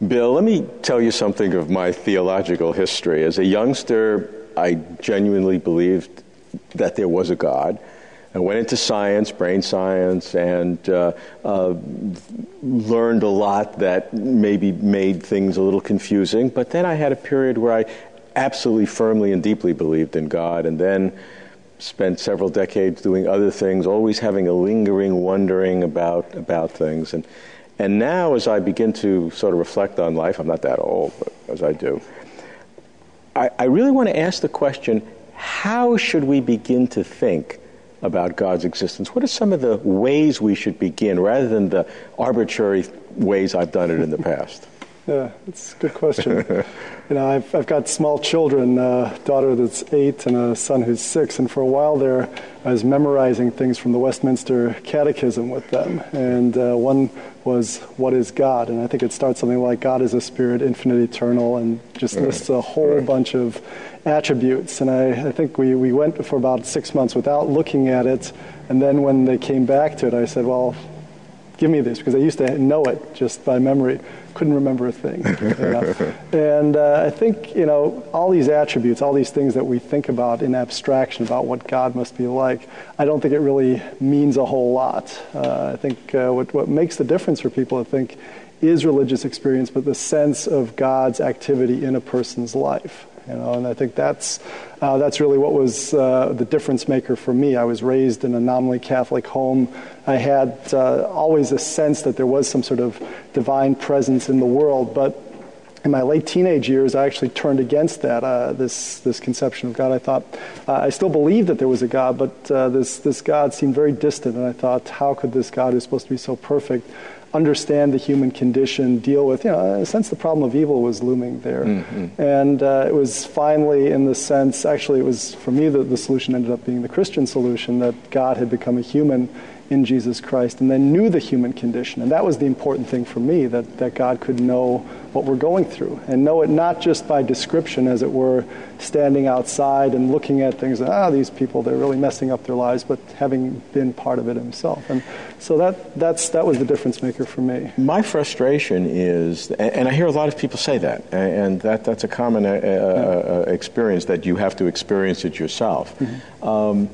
Bill, let me tell you something of my theological history. As a youngster, I genuinely believed that there was a God. I went into science, brain science, and learned a lot that maybe made things a little confusing. But then I had a period where I absolutely firmly and deeply believed in God, and then spent several decades doing other things, always having a lingering wondering about things. And now, as I begin to sort of reflect on life, I'm not that old, but as I do, I really want to ask the question, how should we begin to think about God's existence? What are some of the ways we should begin, rather than the arbitrary ways I've done it in the past? Yeah, that's a good question. I've got small children, a daughter that's 8 and a son who's 6, and for a while there I was memorizing things from the Westminster Catechism with them. And one was, what is God? And I think it starts something like, God is a spirit, infinite, eternal, and just lists a whole bunch of attributes. And I think we went for about 6 months without looking at it, and then when they came back to it, I said, well, give me this, because I used to know it just by memory. Couldn't remember a thing. And I think, all these attributes, all these things that we think about in abstraction about what God must be like, I don't think it really means a whole lot. I think what makes the difference for people, I think, is religious experience, but the sense of God's activity in a person's life. And I think that's really what was the difference maker for me. I was raised in a nominally Catholic home. I had always a sense that there was some sort of divine presence in the world, but in my late teenage years, I actually turned against that, this conception of God. I thought, I still believed that there was a God, but this God seemed very distant, and I thought, how could this God, who's supposed to be so perfect, understand the human condition, deal with, in a sense, the problem of evil was looming there. Mm-hmm. And it was finally, in the sense, actually it was, for me, the solution ended up being the Christian solution, that God had become a human in Jesus Christ and then knew the human condition. And that was the important thing for me, that God could know what we're going through and know it not just by description, as it were, standing outside and looking at things, these people, they're really messing up their lives, but having been part of it himself. And so that was the difference maker for me. My frustration is, and I hear a lot of people say that, and that's a common experience, that you have to experience it yourself. Mm-hmm.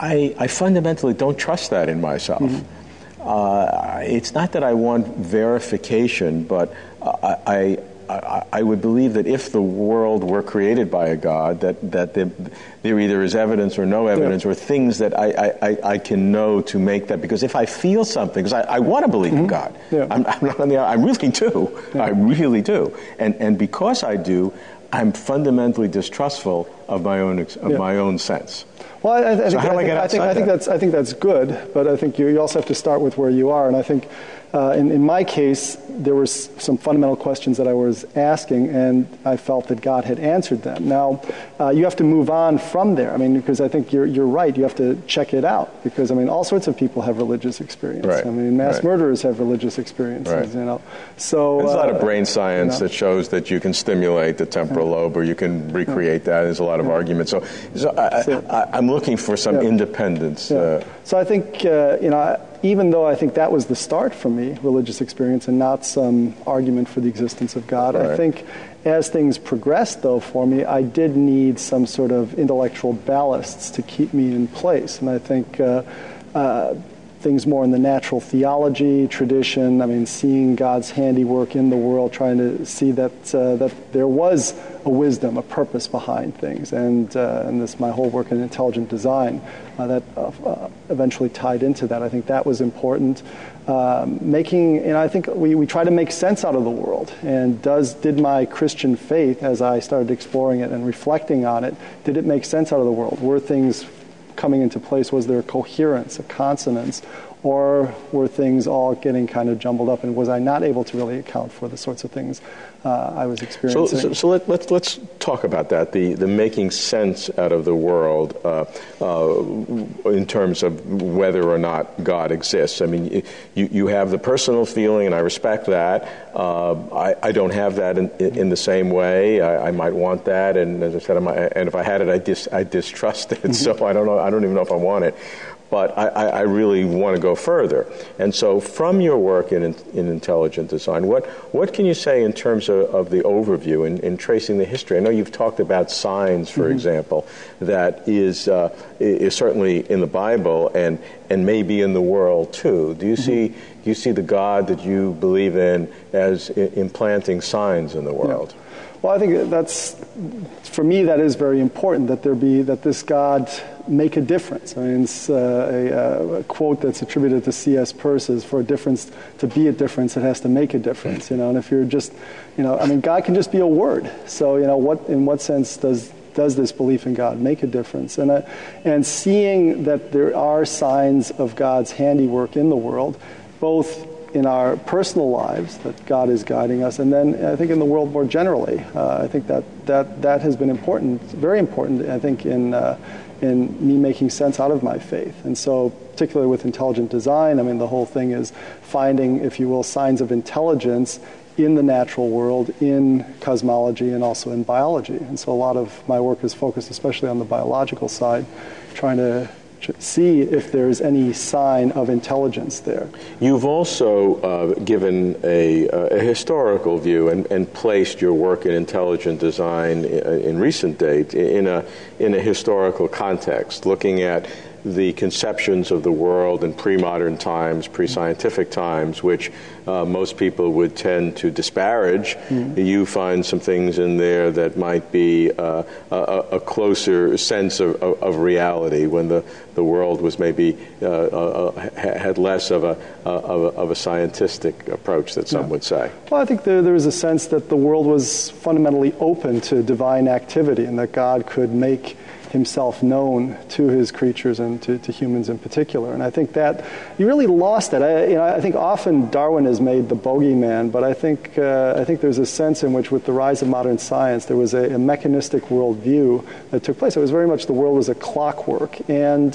I fundamentally don't trust that in myself. Mm-hmm. It's not that I want verification, but I would believe that if the world were created by a God, that there either is evidence or no evidence, or things that I can know to make that. Because if I feel something, because I want to believe in God, I'm not on the. I really do. Yeah. I really do, and because I do, I'm fundamentally distrustful of my own sense. Well, I think that's good, but I think you also have to start with where you are. And I think in my case, there were some fundamental questions that I was asking, and I felt that God had answered them. Now, you have to move on from there. I mean, because I think you're right. You have to check it out, because all sorts of people have religious experience. Right. Mass murderers have religious experiences. Right. So there's a lot of brain science that shows that you can stimulate the temporal lobe, or you can recreate that. There's a lot of arguments. So I'm looking for some independence. Yeah. So I think even though I think that was the start for me, religious experience, and not some argument for the existence of God, I think as things progressed, though, for me, I did need some sort of intellectual ballasts to keep me in place. And I think things more in the natural theology tradition, seeing God's handiwork in the world, trying to see that there was a wisdom, a purpose behind things, and this my whole work in intelligent design that eventually tied into that. I think that was important. I think we try to make sense out of the world. And did my Christian faith, as I started exploring it and reflecting on it, did it make sense out of the world? Were things coming into place? Was there a coherence, a consonance, or were things all getting kind of jumbled up, and was I not able to really account for the sorts of things I was experiencing? So let's talk about that, the making sense out of the world in terms of whether or not God exists. You have the personal feeling, and I respect that. I don't have that in the same way. I might want that, and as I said, and if I had it, I distrust it. So I don't even know if I want it. but I really want to go further. And so from your work in intelligent design, what can you say in terms of the overview in tracing the history? I know you've talked about signs, for example, that is certainly in the Bible and maybe in the world too. Do you see the God that you believe in as implanting signs in the world? Yeah. Well, I think for me, that is very important, that this God make a difference. I mean, it's a quote that's attributed to C.S. Peirce is, for a difference to be a difference, it has to make a difference, and if you're just, I mean, God can just be a word. So, in what sense does this belief in God make a difference? And seeing that there are signs of God's handiwork in the world, both in our personal lives, that God is guiding us, and then I think in the world more generally. I think that has been important, very important, I think, in me making sense out of my faith. And so, particularly with intelligent design, I mean, the whole thing is finding, if you will, signs of intelligence in the natural world, in cosmology, and also in biology. And so a lot of my work is focused especially on the biological side, trying to see if there's any sign of intelligence there. You've also given a historical view and placed your work in intelligent design in recent date in a historical context, looking at the conceptions of the world in pre-modern times, pre-scientific times, which most people would tend to disparage. You find some things in there that might be a closer sense of reality, when the world was maybe had less of a scientific approach that some would say. Well, I think there was a sense that the world was fundamentally open to divine activity, and that God could make himself known to his creatures and to humans in particular. And I think that you really lost that. I think often Darwin is made the bogeyman, but I think there's a sense in which, with the rise of modern science, there was a mechanistic worldview that took place. It was very much the world was a clockwork, and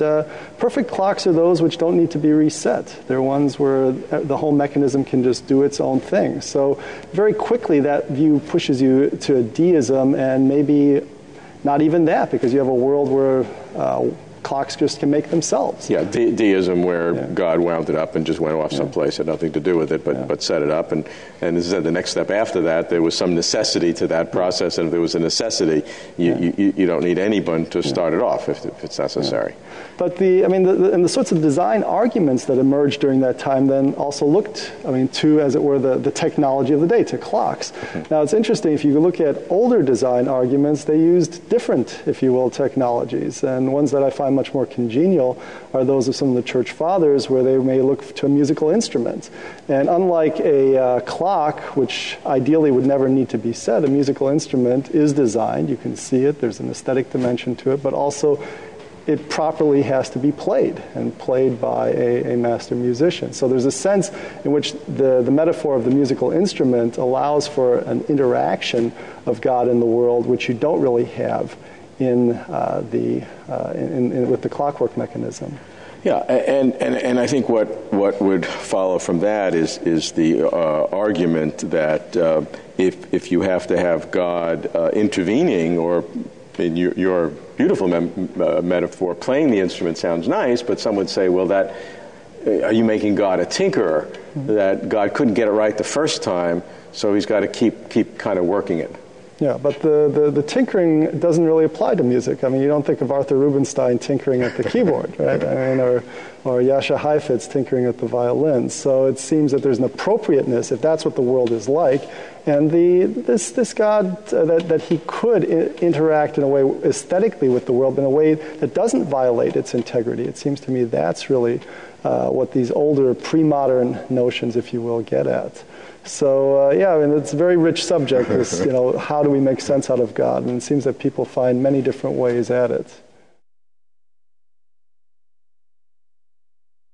perfect clocks are those which don't need to be reset. They're ones where the whole mechanism can just do its own thing. So very quickly that view pushes you to a deism, and maybe not even that, because you have a world where clocks just can make themselves. Yeah, deism, where God wound it up and just went off someplace, had nothing to do with it, but set it up. And as I said, the next step after that, there was some necessity to that process, and if there was a necessity, you don't need anyone to start it off if it's necessary. But the sorts of design arguments that emerged during that time then also looked, to, as it were, the technology of the day, to clocks. Now, it's interesting, if you look at older design arguments, they used different, if you will, technologies. And ones that I find much more congenial are those of some of the church fathers, where they may look to a musical instrument. And unlike a clock, which ideally would never need to be set, a musical instrument is designed. You can see it. There's an aesthetic dimension to it, but also it properly has to be played, and played by a master musician. So there's a sense in which the metaphor of the musical instrument allows for an interaction of God in the world, which you don't really have with the clockwork mechanism. Yeah, and I think what would follow from that is the argument that if you have to have God intervening, or in your beautiful metaphor, playing the instrument sounds nice, but some would say, well, are you making God a tinkerer? That God couldn't get it right the first time, so he's got to keep kind of working it. Yeah, but the tinkering doesn't really apply to music. You don't think of Arthur Rubinstein tinkering at the keyboard, right? Or Jascha Heifetz tinkering at the violin. So it seems that there's an appropriateness, if that's what the world is like, and this God that he could interact in a way aesthetically with the world in a way that doesn't violate its integrity. It seems to me that's really what these older pre-modern notions, if you will, get at. So, it's a very rich subject, this, how do we make sense out of God? And it seems that people find many different ways at it.